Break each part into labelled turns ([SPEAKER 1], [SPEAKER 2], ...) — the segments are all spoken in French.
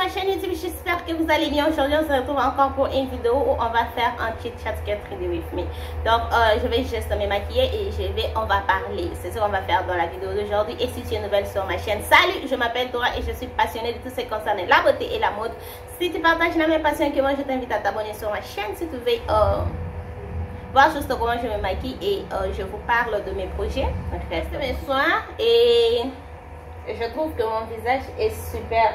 [SPEAKER 1] ma chaîne YouTube, j'espère que vous allez bien. Aujourd'hui on se retrouve encore pour une vidéo où on va faire un chit chat get ready with me. Donc je vais juste me maquiller et on va parler. C'est ce qu'on va faire dans la vidéo d'aujourd'hui. Et si tu es nouvelle sur ma chaîne, salut, je m'appelle Dora et je suis passionnée de tout ce qui concerne la beauté et la mode. Si tu partages la même passion que moi, je t'invite à t'abonner sur ma chaîne si tu veux voir juste comment je me maquille et je vous parle de mes projets. Donc je reste mes soins et je trouve que mon visage est super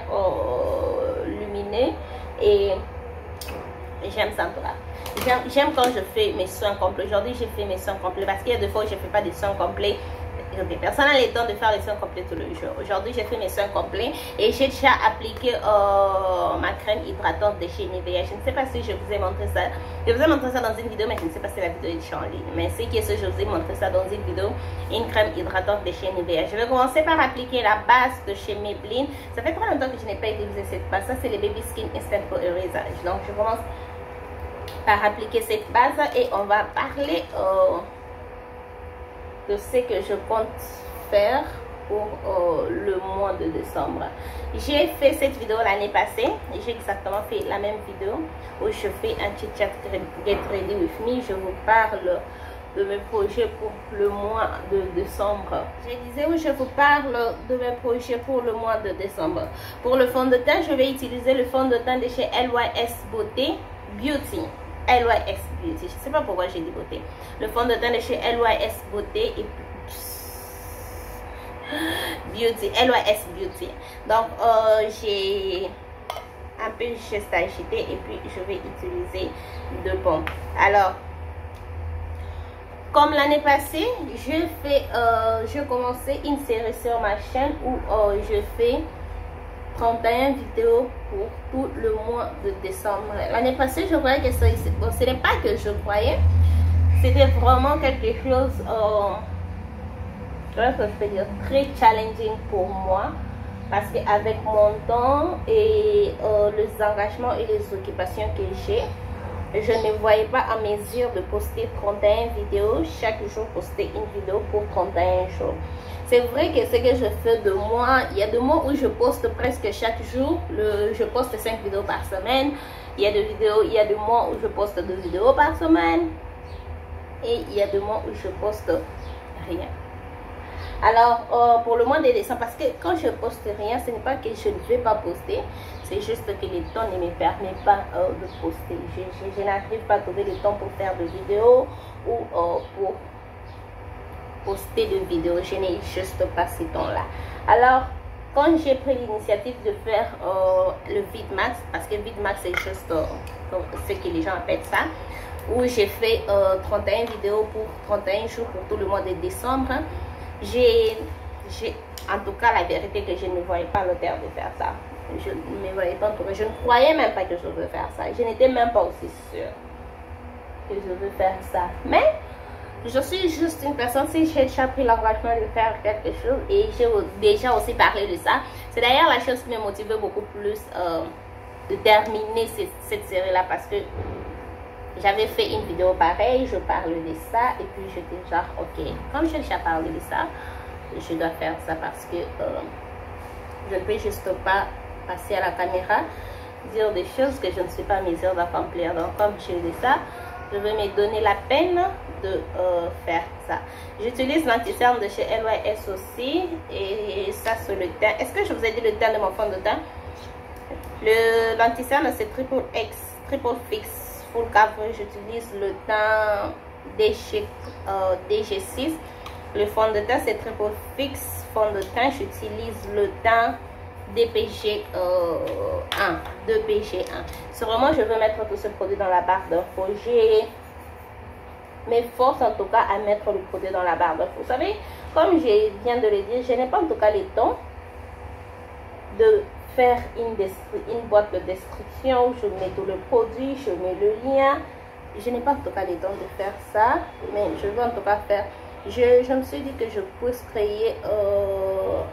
[SPEAKER 1] lumineux et j'aime ça en tout cas. J'aime quand je fais mes soins complets. Aujourd'hui j'ai fait mes soins complets parce qu'il y a des fois où je ne fais pas des soins complets. Personne n'a le temps de faire les soins complets tout le jour. Aujourd'hui j'ai fait mes soins complets et j'ai déjà appliqué ma crème hydratante de chez Nivea. Je ne sais pas si je vous ai montré ça. Je vous ai montré ça dans une vidéo, mais je ne sais pas si la vidéo est déjà en ligne. Mais c'est que je vous ai montré ça dans une vidéo, une crème hydratante de chez Nivea. Je vais commencer par appliquer la base de chez Maybelline. Ça fait très longtemps que je n'ai pas utilisé cette base. Ça c'est le Baby Skin Instant for Erasage. Donc je commence par appliquer cette base et on va parler de ce que je compte faire pour le mois de décembre. J'ai fait cette vidéo l'année passée. J'ai exactement fait la même vidéo où je fais un chit chat get ready with me. Je vous parle de mes projets pour le mois de décembre. Je disais où je vous parle de mes projets pour le mois de décembre. Pour le fond de teint, je vais utiliser le fond de teint de chez LYS Beauty Beauty. LYS Beauty, je ne sais pas pourquoi j'ai dit beauté. Le fond de teint de chez LYS Beauty et Beauty, LYS Beauty. Donc j'ai un peu juste agité et puis je vais utiliser deux pompes. Alors comme l'année passée, je commençais une série sur ma chaîne où je fais 31 vidéos pour tout le mois de décembre. L'année passée, je croyais que ça, bon, ce n'est pas que je croyais, c'était vraiment quelque chose très challenging pour moi parce qu'avec mon temps et les engagements et les occupations que j'ai, je ne voyais pas à mesure de poster 31 vidéos, chaque jour poster une vidéo pour 31 jours. C'est vrai que ce que je fais de moi, il y a des mois où je poste presque chaque jour, je poste 5 vidéos par semaine. Il y a des mois où je poste 2 vidéos par semaine. Et il y a des mois où je poste rien. Alors, pour le mois de décembre, parce que quand je poste rien, ce n'est pas que je ne vais pas poster, c'est juste que le temps ne me permet pas de poster. Je n'arrive pas à trouver le temps pour faire des vidéos ou pour poster de vidéos. Je n'ai juste pas ce temps-là. Alors, quand j'ai pris l'initiative de faire le VidMax, parce que VidMax c'est juste ce que les gens appellent ça, où j'ai fait 31 vidéos pour 31 jours pour tout le mois de décembre, en tout cas la vérité que je ne voyais pas l'auteur de faire ça. Je ne me voyais pas, en tout cas, je ne croyais même pas que je veux faire ça. Je n'étais même pas aussi sûre que je veux faire ça. Mais je suis juste une personne, si j'ai déjà pris l'engagement de faire quelque chose et j'ai déjà aussi parlé de ça. C'est d'ailleurs la chose qui me motivait beaucoup plus de terminer cette série-là parce que j'avais fait une vidéo pareille, je parlais de ça et puis j'étais genre ok, comme j'ai déjà parlé de ça, je dois faire ça parce que je ne peux juste pas passer à la caméra, dire des choses que je ne suis pas en mesure d'accomplir. Donc comme je dis ça, je vais me donner la peine de faire ça. J'utilise l'anti-cerne de chez LYS aussi et ça sur le teint. Est-ce que je vous ai dit le teint de mon fond de teint? L'anti-cerne c'est Triple Fix Full Cover. J'utilise le teint DG6. Le fond de teint c'est Triple Fix fond de teint. J'utilise le teint DPG 1, 2PG1. C'est vraiment, je veux mettre tous ce produit dans la barre d'infos. J'ai mes forces en tout cas à mettre le produit dans la barre d'infos. Vous savez, comme je viens de le dire, je n'ai pas en tout cas le temps de faire une boîte de description. Je mets tout le produit, je mets le lien. Je n'ai pas en tout cas le temps de faire ça, mais je veux en tout cas faire. Je me suis dit que je puisse créer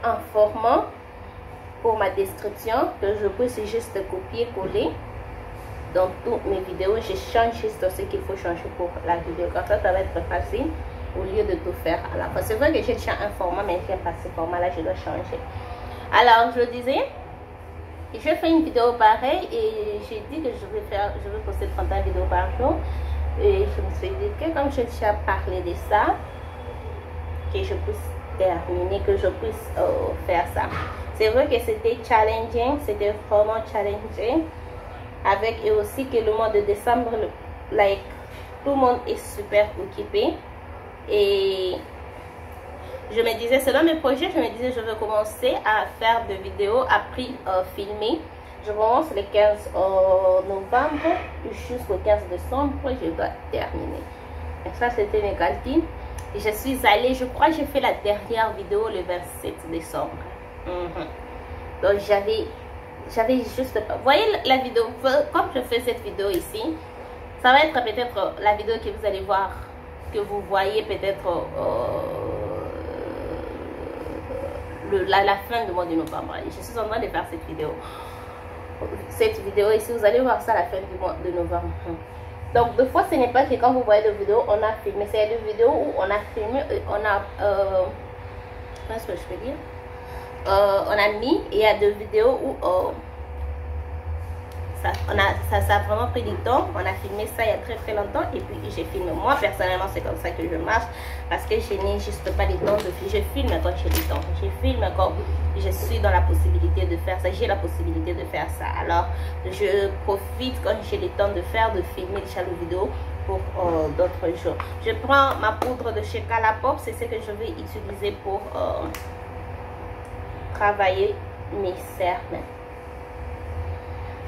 [SPEAKER 1] un format pour ma description, que je puisse juste copier-coller dans toutes mes vidéos. Je change juste ce qu'il faut changer pour la vidéo. Comme ça va être facile au lieu de tout faire à la fois. C'est vrai que j'ai déjà un format, mais j'aime pas ce format-là, je dois changer. Alors, je disais, je fais une vidéo pareille et j'ai dit que je vais poster 31 vidéos par jour. Et je me suis dit que comme j'ai déjà parlé de ça, que je puisse terminer, que je puisse faire ça. C'est vrai que c'était challenging, c'était vraiment challenging. Avec et aussi que le mois de décembre, tout le monde est super occupé. Et je me disais, selon mes projets, je me disais, je vais commencer à faire des vidéos après filmer. Je commence le 15 novembre jusqu'au 15 décembre, je dois terminer. Et ça, c'était mes calculs. Et je suis allée, je crois que j'ai fait la dernière vidéo le 27 décembre. Donc, j'avais juste pas. Vous voyez la vidéo, comme je fais cette vidéo ici, ça va être peut-être la vidéo que vous allez voir, que vous voyez peut-être la fin du mois de novembre. Et je suis en train de faire cette vidéo. Cette vidéo ici, vous allez voir ça à la fin du mois de novembre. Donc, des fois, ce n'est pas que quand vous voyez des vidéos, on a filmé. C'est des vidéos où on a filmé, on a. Qu'est-ce que je peux dire? On a mis, et il y a des vidéos où ça a vraiment pris du temps. On a filmé ça il y a très longtemps et puis j'ai filmé. Moi personnellement, c'est comme ça que je marche parce que je n'ai juste pas le temps de filmer. Je filme quand j'ai le temps. Je filme quand je suis dans la possibilité de faire ça. J'ai la possibilité de faire ça. Alors, je profite quand j'ai le temps de filmer déjà les vidéos pour d'autres jours. Je prends ma poudre de chez Colourpop. C'est ce que je vais utiliser pour travailler mes cernes.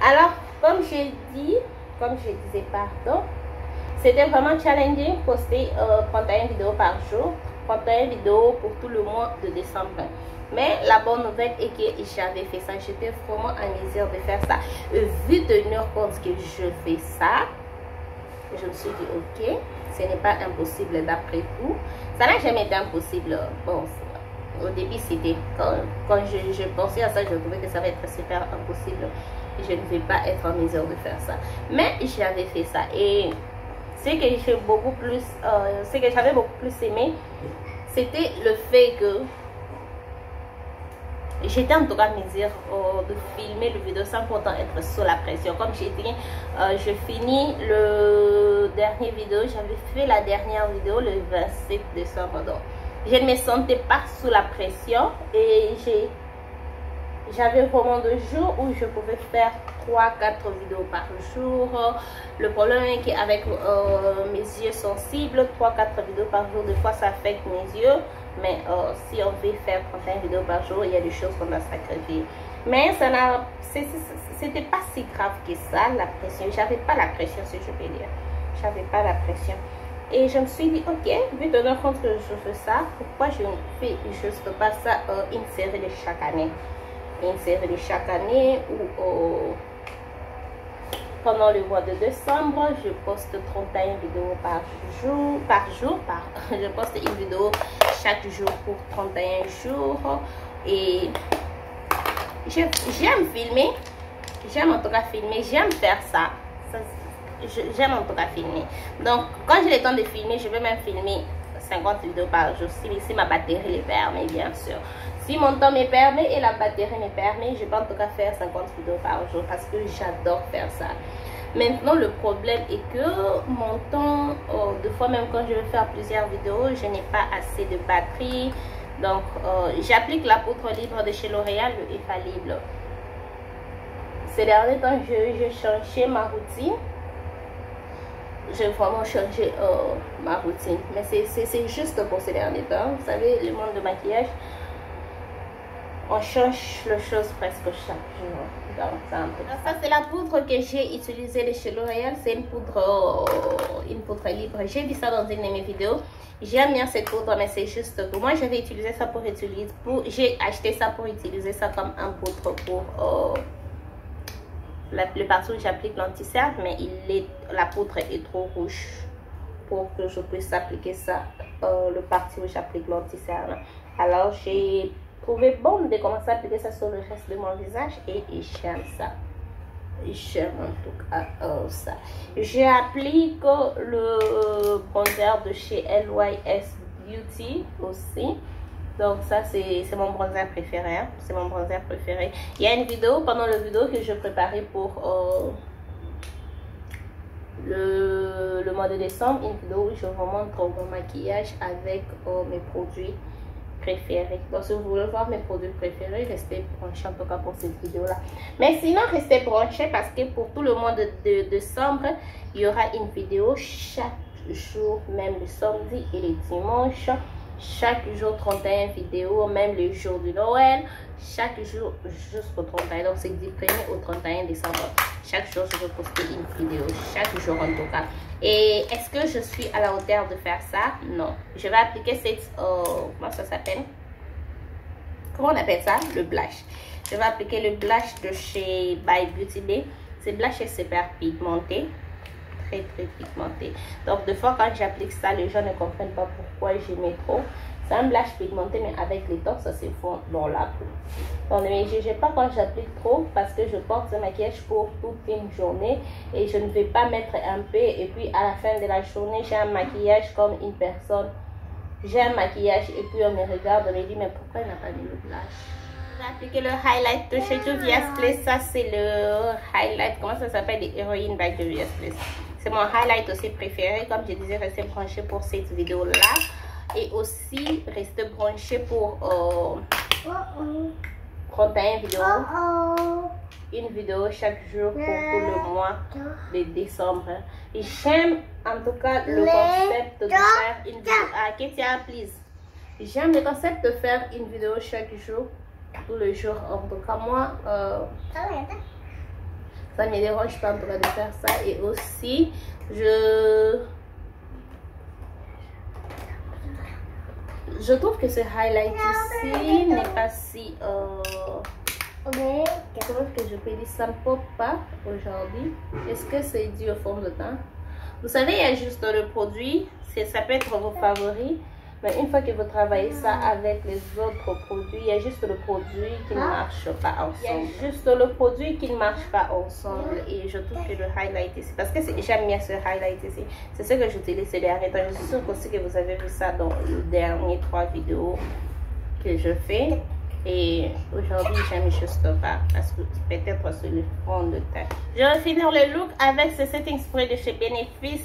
[SPEAKER 1] Alors, comme je disais, pardon, c'était vraiment challenging poster 31 vidéos par jour, 31 vidéos pour tout le mois de décembre. Mais la bonne nouvelle est que j'avais fait ça, j'étais vraiment en mesure de faire ça. Vu de tenir compte que je fais ça, je me suis dit, ok, ce n'est pas impossible d'après tout. Ça n'a jamais été impossible. Bon, au début, c'était quand je pensais à ça, je trouvais que ça va être super impossible. Je ne vais pas être en mesure de faire ça. Mais j'avais fait ça. Et ce que j'ai beaucoup plus, ce que j'avais beaucoup plus aimé, c'était le fait que j'étais en tout cas en mesure de filmer le vidéo sans pourtant être sous la pression. Comme j'ai dit, je finis le dernier vidéo, j'avais fait la dernière vidéo le 27 décembre. Donc, je ne me sentais pas sous la pression et j'avais vraiment 2 jours où je pouvais faire 3-4 vidéos par jour. Le problème est qu'avec mes yeux sensibles, 3-4 vidéos par jour, des fois ça affecte mes yeux. Mais si on veut faire 31 vidéos par jour, il y a des choses qu'on a sacrifiées. Mais c'était pas si grave que ça, la pression. J'avais pas la pression, si je peux dire. J'avais pas la pression. Et je me suis dit, ok, vu de compte que je fais ça, pourquoi je ne fais juste pas ça une série de chaque année? Une série de chaque année où pendant le mois de décembre, je poste 31 vidéos par jour. Je poste une vidéo chaque jour pour 31 jours. Et j'aime filmer. J'aime en tout cas filmer. J'aime faire ça. J'aime en tout cas filmer. Donc, quand j'ai le temps de filmer, je vais même filmer 50 vidéos par jour. Si ma batterie le permet, bien sûr. Si mon temps me permet et la batterie me permet, je peux en tout cas faire 50 vidéos par jour parce que j'adore faire ça. Maintenant, le problème est que mon temps, des fois même quand je veux faire plusieurs vidéos, je n'ai pas assez de batterie. Donc, j'applique la poudre libre de chez L'Oréal, le Infallible. Ces derniers temps, j'ai changé ma routine. J'ai vraiment changé ma routine. Mais c'est juste pour ces derniers temps. Vous savez, le monde de maquillage, on change les choses presque chaque jour. Donc, ça c'est la poudre que j'ai utilisée de chez L'Oréal. C'est une poudre libre. J'ai vu ça dans une de mes vidéos. J'aime bien cette poudre, mais c'est juste que moi j'avais utilisé ça j'ai acheté ça pour utiliser ça comme un poudre pour la plupart du temps j'applique l'anti-cerne, mais la poudre est trop rouge pour que je puisse appliquer ça le parti où j'applique l'anti-cerne. Alors j'ai trouvé bon de commencer à appliquer ça sur le reste de mon visage et j'aime ça. J'aime en tout cas ça. J'applique le bronzer de chez LYS Beauty aussi. Donc ça c'est mon bronzer préféré, hein. C'est mon bronzer préféré. Il y a une vidéo, pendant la vidéo que je préparais pour le mois de décembre, une vidéo où je vous montre mon maquillage avec mes produits préférés. Donc si vous voulez voir mes produits préférés, restez branchés en tout cas pour cette vidéo là. Mais sinon restez branchés parce que pour tout le mois de décembre, il y aura une vidéo chaque jour, même le samedi et les dimanches. Chaque jour 31 vidéos, même le jour de Noël, chaque jour jusqu'au 31. Donc c'est du 1er au 31 décembre. Chaque jour je vais poster une vidéo, chaque jour en tout cas. Et est-ce que je suis à la hauteur de faire ça? Non. Je vais appliquer cette comment ça s'appelle? Comment on appelle ça? Le blush. Je vais appliquer le blush de chez By Beauty Bay. Ce blush est super pigmenté. Très pigmenté. Donc des fois quand j'applique ça, les gens ne comprennent pas pourquoi j'y mets trop. C'est un blush pigmenté, mais avec les temps ça se fond dans la peau. Donc ne me jugez pas quand j'applique trop, parce que je porte ce maquillage pour toute une journée et je ne vais pas mettre un peu et puis à la fin de la journée j'ai un maquillage comme une personne. J'ai un maquillage et puis on me regarde, on me dit mais pourquoi il n'a pas mis le blush? Je vais appliquer le highlight de chez Juvia's Place. Ça c'est le highlight, comment ça s'appelle, des héroïnes by Juvia's Place. C'est mon highlight aussi préféré. Comme je disais, restez branchés pour cette vidéo là. Et aussi, restez branchés pour 31 vidéos. Une vidéo chaque jour pour tout le mois de décembre. Et j'aime en tout cas le concept de faire une vidéo. Ah, Ketia, please. J'aime le concept de faire une vidéo chaque jour, tous les jours. En tout cas, moi, ça ne me dérange pas en tout cas de faire ça. Et aussi, je trouve que ce highlight ici n'est pas si... Je trouve que je peux dire ça ne pop pas aujourd'hui. Est-ce que c'est dû au fond de teint? Vous savez, il y a juste le produit. Ça peut être vos favoris. Mais une fois que vous travaillez ça avec les autres produits, il y a juste le produit qui ne marche pas ensemble. Il y a juste le produit qui ne marche pas ensemble. Et je trouve que le highlight ici, parce que j'aime bien ce highlight ici, c'est ce que j'utilise ces derniers temps. Je suis sûre aussi que vous avez vu ça dans les dernières 3 vidéos que je fais. Et aujourd'hui, j'aime juste pas, parce que peut-être sur le fond de teint. Je vais finir le look avec ce setting spray de chez Benefit.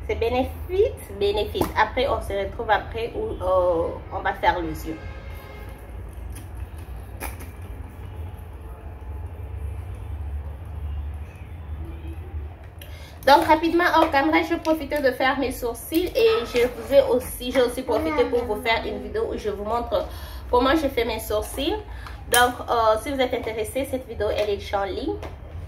[SPEAKER 1] C'est Benefit. Après, on se retrouve après où on va faire les yeux. Donc rapidement hors caméra, je profitais de faire mes sourcils et j'ai aussi profité pour vous faire une vidéo où je vous montre comment je fais mes sourcils. Donc si vous êtes intéressé, cette vidéo elle est en ligne.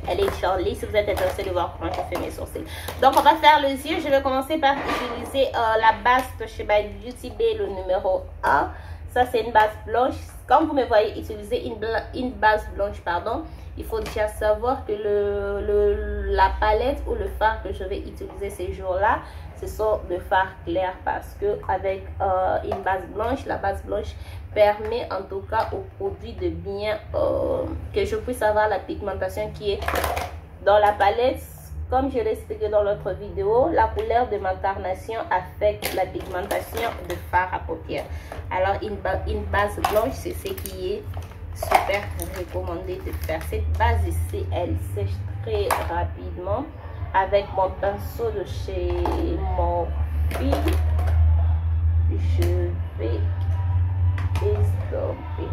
[SPEAKER 1] Si vous êtes intéressé de voir comment je fais mes sourcils. Donc on va faire les yeux. Je vais commencer par utiliser la base de chez By Beauty Bay, le numéro 1. Ça c'est une base blanche. Quand vous me voyez utiliser une base blanche, pardon, il faut déjà savoir que la palette ou le fard que je vais utiliser ces jours-là, ce sont de fards clairs, parce que avec une base blanche, la base blanche permet en tout cas au produit de bien que je puisse avoir la pigmentation qui est dans la palette. Comme je l'ai expliqué dans l'autre vidéo, la couleur de ma carnation affecte la pigmentation de fard à paupières. Alors une base blanche, c'est ce qui est super recommandé de faire. Cette base ici, elle sèche très rapidement avec mon pinceau de chez Morphe. Je vais estomper.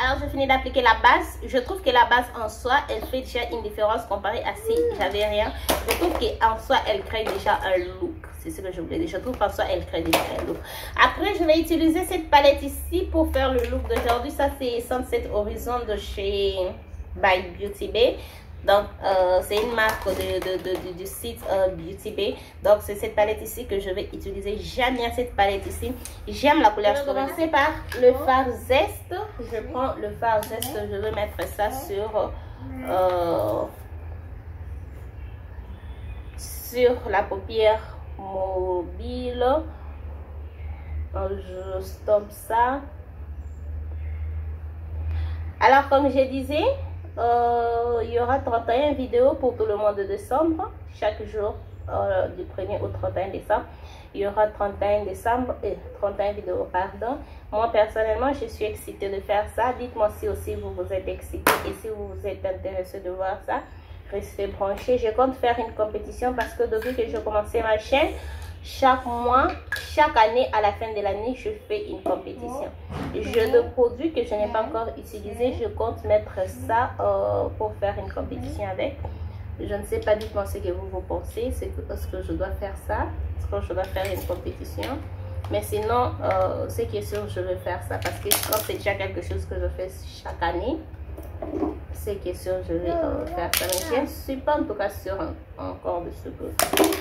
[SPEAKER 1] Alors je finis d'appliquer la base. Je trouve que la base en soi, elle fait déjà une différence comparée à si j'avais rien. Je trouve qu'en soi, elle crée déjà un look. C'est ce que je voulais dire. Je trouve qu'en soi, elle crée déjà un look. Après, je vais utiliser cette palette ici pour faire le look d'aujourd'hui. Ça, c'est Sunset Horizon de chez By Beauty Bay. Donc, c'est une marque du site Beauty Bay. Donc, c'est cette palette ici que je vais utiliser. J'aime bien cette palette ici. J'aime la couleur. Je vais commencer par le fard Zest. Je prends le fard Zest. Je vais mettre ça sur la paupière mobile. Je stoppe ça. Alors, comme je disais, il y aura 31 vidéos pour tout le mois de décembre. Chaque jour du 1er au 31 décembre. Il y aura 31 décembre et 31 vidéos, pardon. Moi, personnellement, je suis excitée de faire ça. Dites-moi si aussi vous vous êtes excité et si vous vous êtes intéressé de voir ça. Restez branchés. Je compte faire une compétition parce que depuis que j'ai commencé ma chaîne, chaque mois, chaque année, à la fin de l'année, je fais une compétition. Jeux de produits que je n'ai pas encore utilisé, je compte mettre ça pour faire une compétition avec. Je ne sais pas, dites-moi ce que vous pensez. Est-ce que je dois faire ça? Est-ce que je dois faire une compétition? Mais sinon, ce qui est sûr, je vais faire ça. Parce que quand c'est déjà quelque chose que je fais chaque année, c'est qui est sûr, je vais faire ça. Mais je ne suis pas en tout cas sûre encore de ce que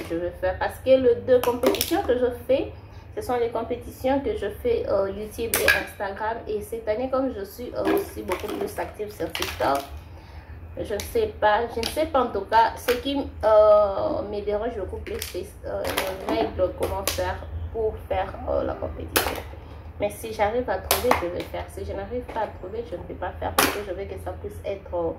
[SPEAKER 1] je vais faire. Parce que les deux compétitions que je fais, ce sont les compétitions que je fais YouTube et Instagram. Et cette année, comme je suis aussi beaucoup plus active sur TikTok, je ne sais pas en tout cas. Ce qui me dérange beaucoup plus, c'est les règles, comment faire pour faire la compétition. Mais si j'arrive à trouver, je vais faire. Si je n'arrive pas à trouver, je ne vais pas faire parce que je veux que ça puisse être,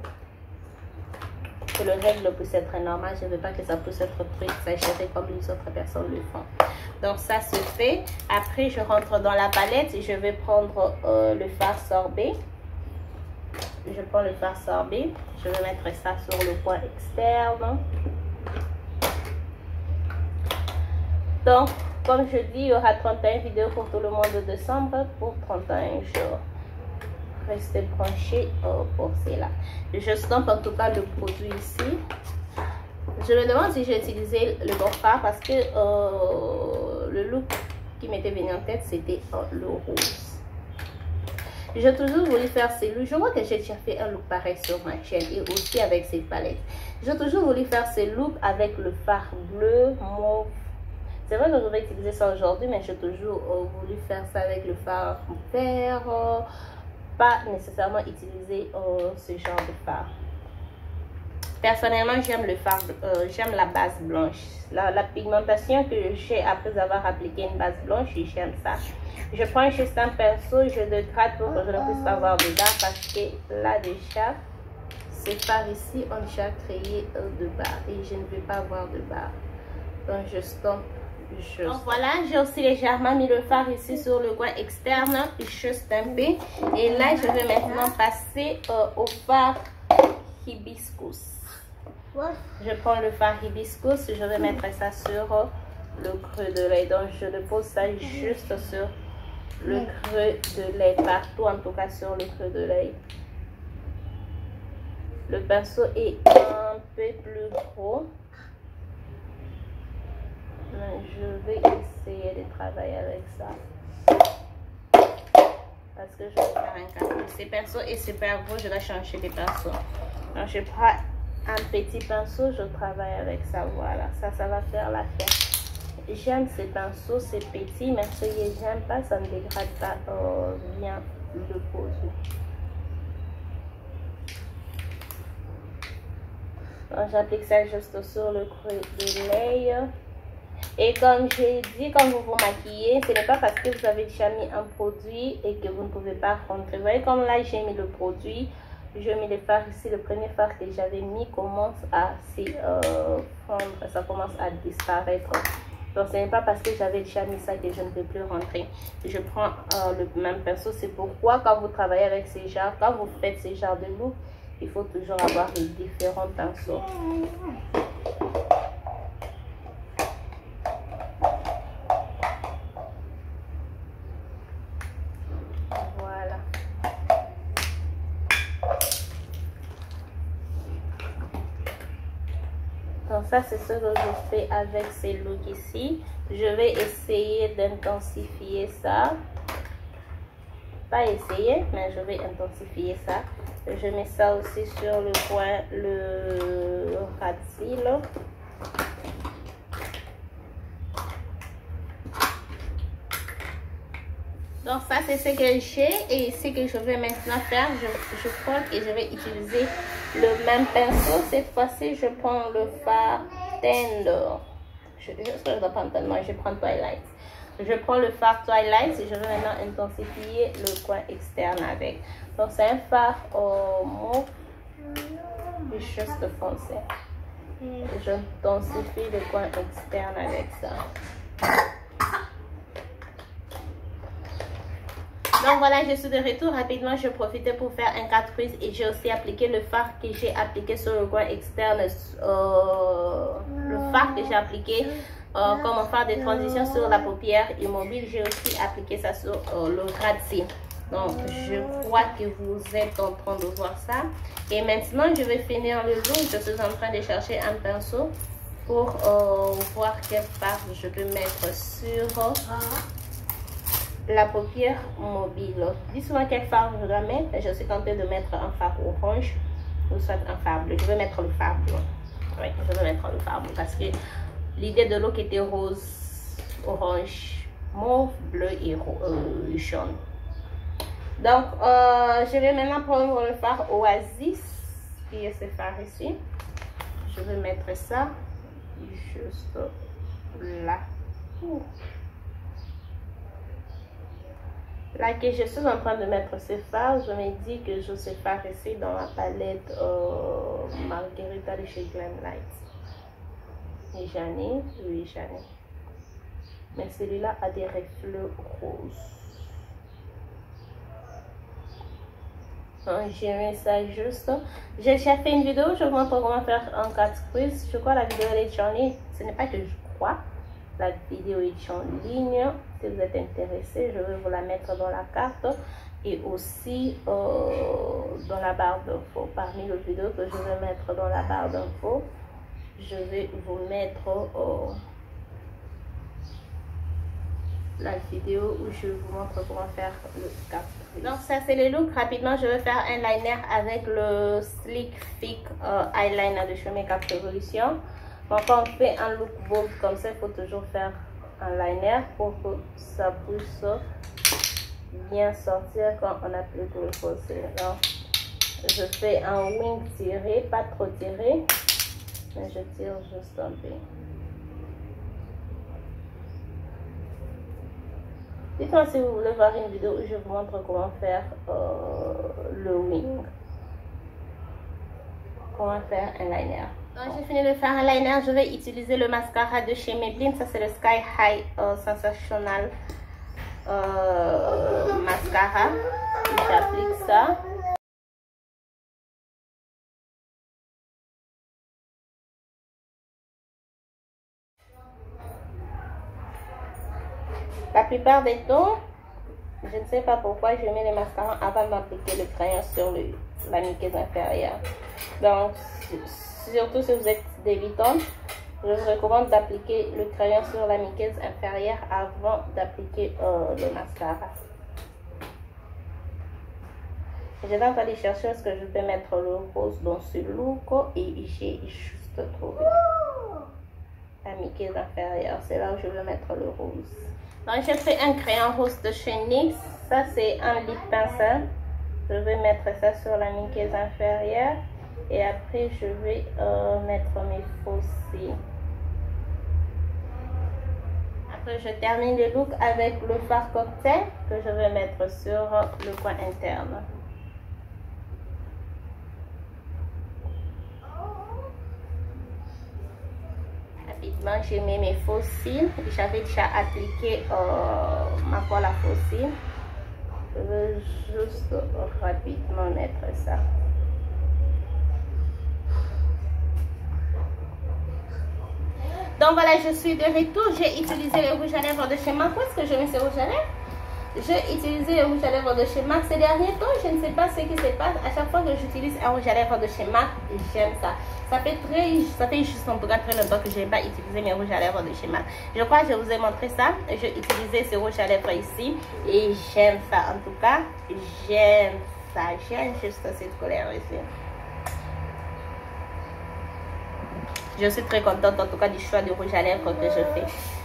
[SPEAKER 1] que le règle puisse être normal. Je ne veux pas que ça puisse être trop exagéré comme les autres personnes le font. Donc ça se fait. Après, je rentre dans la palette et je vais prendre le fard sorbet. Je prends le fard sorbet. Je vais mettre ça sur le coin externe. Donc, comme je dis, il y aura 31 vidéos pour tout le mois de décembre pour 31 jours. Restez branchés pour cela. Je stampe en tout cas le produit ici. Je me demande si j'ai utilisé le bon fard parce que le look qui m'était venu en tête, c'était le rose. J'ai toujours voulu faire ces looks. Je vois que j'ai déjà fait un look pareil sur ma chaîne et aussi avec cette palette. J'ai toujours voulu faire ces looks avec le fard bleu, mauve. C'est vrai que je vais utiliser ça aujourd'hui, mais j'ai toujours voulu faire ça avec le fard vert. Pas nécessairement utiliser ce genre de fard. Personnellement, j'aime le fard, j'aime la base blanche. La pigmentation que j'ai après avoir appliqué une base blanche, j'aime ça. Je prends juste un pinceau, je le gratte pour que je ne puisse pas avoir de barre parce que là déjà, ce fard ici, on a déjà créé de barre et je ne veux pas avoir de barre. Donc je stompe. Donc voilà, j'ai aussi légèrement mis le fard ici sur le coin externe, juste un peu. Et là, je vais maintenant passer au fard hibiscus. Je prends le fard hibiscus, je vais mettre ça sur le creux de l'œil. Donc je le pose ça juste sur le creux de l'œil, partout en tout cas sur le creux de l'œil. Le pinceau est un peu plus gros. Je vais essayer de travailler avec ça parce que je vais faire un cadeau. Ces pinceaux est super gros, je vais changer de pinceau. Donc je prends un petit pinceau, je travaille avec ça. Voilà, ça va faire l'affaire. J'aime ces pinceaux, c'est petit, mais ce que j'aime pas, ça ne dégrade pas bien le produit. Donc j'applique ça juste sur le creux de l'œil. Et comme j'ai dit, quand vous vous maquillez, ce n'est pas parce que vous avez déjà mis un produit et que vous ne pouvez pas rentrer. Vous voyez comme là j'ai mis le produit, j'ai mis le fard ici, le premier fard que j'avais mis commence à se fondre, ça commence à disparaître. Donc ce n'est pas parce que j'avais déjà mis ça que je ne peux plus rentrer. Je prends le même pinceau, c'est pourquoi quand vous travaillez avec ces genres, quand vous faites ces genres de look, il faut toujours avoir les différents pinceaux. Donc ça c'est ce que je fais avec ces looks ici. Je vais essayer d'intensifier ça. Pas essayer, mais je vais intensifier ça. Je mets ça aussi sur le coin, le ras de cils. Donc ça c'est ce que j'ai et ce que je vais maintenant faire, je prends et je vais utiliser le même pinceau. Cette fois-ci je prends le fard Tender. Je dois prendre tellement, je prends Twilight. Je prends le fard Twilight et je vais maintenant intensifier le coin externe avec. Donc c'est un fard mauve juste foncé. Je densifie le coin externe avec ça. Donc voilà, je suis de retour. Rapidement, je profitais pour faire un 4 prises et j'ai aussi appliqué le fard que j'ai appliqué sur le coin externe. Le fard que j'ai appliqué comme un fard de transition sur la paupière immobile. J'ai aussi appliqué ça sur le ras de cils. Donc, je crois que vous êtes en train de voir ça. Et maintenant, je vais finir le look. Je suis en train de chercher un pinceau pour voir quel fard je peux mettre sur la paupière mobile. Dis-moi quel fard je dois mettre. Je suis tentée de mettre un fard orange ou soit un fard bleu. Je vais mettre le fard bleu. Oui, je vais mettre le fard bleu parce que l'idée de look était rose, orange, mauve, bleu et jaune. Donc, je vais maintenant prendre le fard Oasis, qui est ce fard ici. Je vais mettre ça juste là. Là que je suis en train de mettre ce fard, je me dis que je ce fard ici dans la palette Margarita de chez Glamlight. Et j'en ai, oui j'en ai. Mais celui-là a des reflets roses. J'ai mis ça juste. J'ai fait une vidéo, je vous montre comment faire un 4 prises. Je crois que la vidéo elle est en ligne. Ce n'est pas que je crois. La vidéo est en ligne. Si vous êtes intéressé, je vais vous la mettre dans la carte. Et aussi dans la barre d'infos. Parmi les vidéos que je vais mettre dans la barre d'infos, je vais vous mettre la vidéo où je vous montre comment faire le 4 prises. Donc ça c'est le look. Rapidement je vais faire un liner avec le Sleek Thick eyeliner de chez Makeup Revolution. Donc quand on fait un look bold comme ça, il faut toujours faire un liner pour que ça puisse bien sortir quand on applique le fossé. Donc je fais un wing tiré, pas trop tiré, mais je tire juste un peu. Dites-moi si vous voulez voir une vidéo où je vous montre comment faire le wing. Comment faire un liner. Donc j'ai fini de faire un liner. Je vais utiliser le mascara de chez Maybelline. Ça c'est le Sky High Sensational mascara. J'applique ça. La plupart des temps, je ne sais pas pourquoi je mets le mascara avant d'appliquer le crayon sur la muqueuse inférieure. Donc, surtout si vous êtes débutante, je vous recommande d'appliquer le crayon sur la muqueuse inférieure avant d'appliquer le mascara. J'étais en train de chercher est-ce que je peux mettre le rose dans ce look et j'ai juste trouvé la muqueuse inférieure. C'est là où je vais mettre le rose. Donc j'ai pris un crayon rose de chez NYX. Ça c'est un lip pencil. Je vais mettre ça sur la muqueuse inférieure. Et après je vais mettre mes faux cils. Après je termine le look avec le fard cocktail que je vais mettre sur le coin interne. Rapidement j'ai mis mes faux cils. J'avais déjà appliqué ma colle à faux cils. Je vais juste rapidement mettre ça. Donc voilà, je suis de retour. J'ai utilisé le rouge à lèvres de chez MAC. Où est-ce que j'ai mis ce rouge à lèvres? J'ai utilisé le rouge à lèvres de chez MAC ces derniers temps. Je ne sais pas ce qui se passe. À chaque fois que j'utilise un rouge à lèvres de chez MAC, j'aime ça. Ça fait juste en tout cas très longtemps que je n'ai pas utilisé mes rouges à lèvres de chez MAC. Je crois que je vous ai montré ça. J'ai utilisé ce rouge à lèvres ici et j'aime ça. En tout cas, j'aime ça. J'aime juste cette couleur ici. Je suis très contente en tout cas du choix de rouge à lèvres que je fais.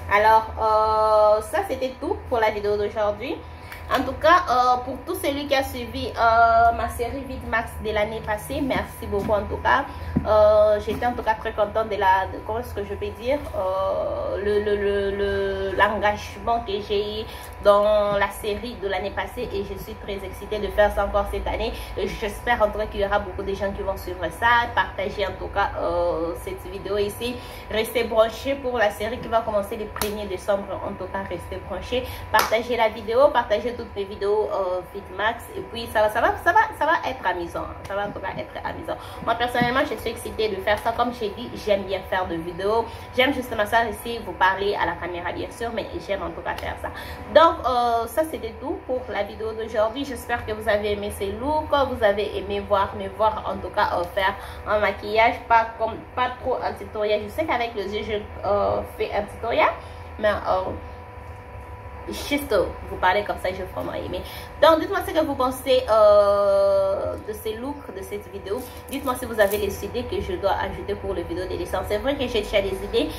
[SPEAKER 1] Alors, ça c'était tout pour la vidéo d'aujourd'hui. En tout cas, pour tout celui qui a suivi ma série VidMax de l'année passée, merci beaucoup en tout cas. J'étais en tout cas très contente de comment est-ce que je peux dire, l'engagement que j'ai eu dans la série de l'année passée, et je suis très excitée de faire ça encore cette année. J'espère en tout cas qu'il y aura beaucoup de gens qui vont suivre ça. Partagez en tout cas cette vidéo ici. Restez branchés pour la série qui va commencer le 1er décembre. En tout cas, restez branchés. Partagez la vidéo, partagez toutes mes vidéos VidMax, et puis ça va être amusant. Ça va en tout cas être amusant. Moi personnellement, je suis excitée de faire ça. Comme j'ai dit, j'aime bien faire de vidéos. J'aime justement ça ici, vous parler à la caméra bien sûr, mais j'aime en tout cas faire ça. Donc ça c'était tout pour la vidéo d'aujourd'hui. J'espère que vous avez aimé ces looks, vous avez aimé me voir en tout cas faire un maquillage, pas trop un tutoriel. Je sais qu'avec les yeux je fais un tutoriel, mais juste vous parler comme ça, j'ai vraiment aimé. Donc dites-moi ce que vous pensez de ces looks, de cette vidéo. Dites-moi si vous avez les idées que je dois ajouter pour les vidéos de dessin. C'est vrai que j'ai déjà des idées,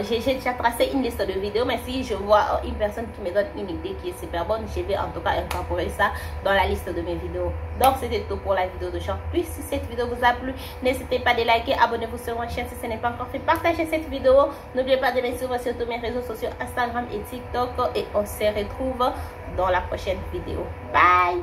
[SPEAKER 1] j'ai déjà tracé une liste de vidéos, mais si je vois une personne qui me donne une idée qui est super bonne, je vais en tout cas incorporer ça dans la liste de mes vidéos. Donc c'était tout pour la vidéo d'aujourd'hui. Si cette vidéo vous a plu, n'hésitez pas de liker, abonnez-vous sur ma chaîne si ce n'est pas encore fait, partagez cette vidéo, n'oubliez pas de me suivre sur tous mes réseaux sociaux, Instagram et TikTok, et on se retrouve dans la prochaine vidéo. Bye!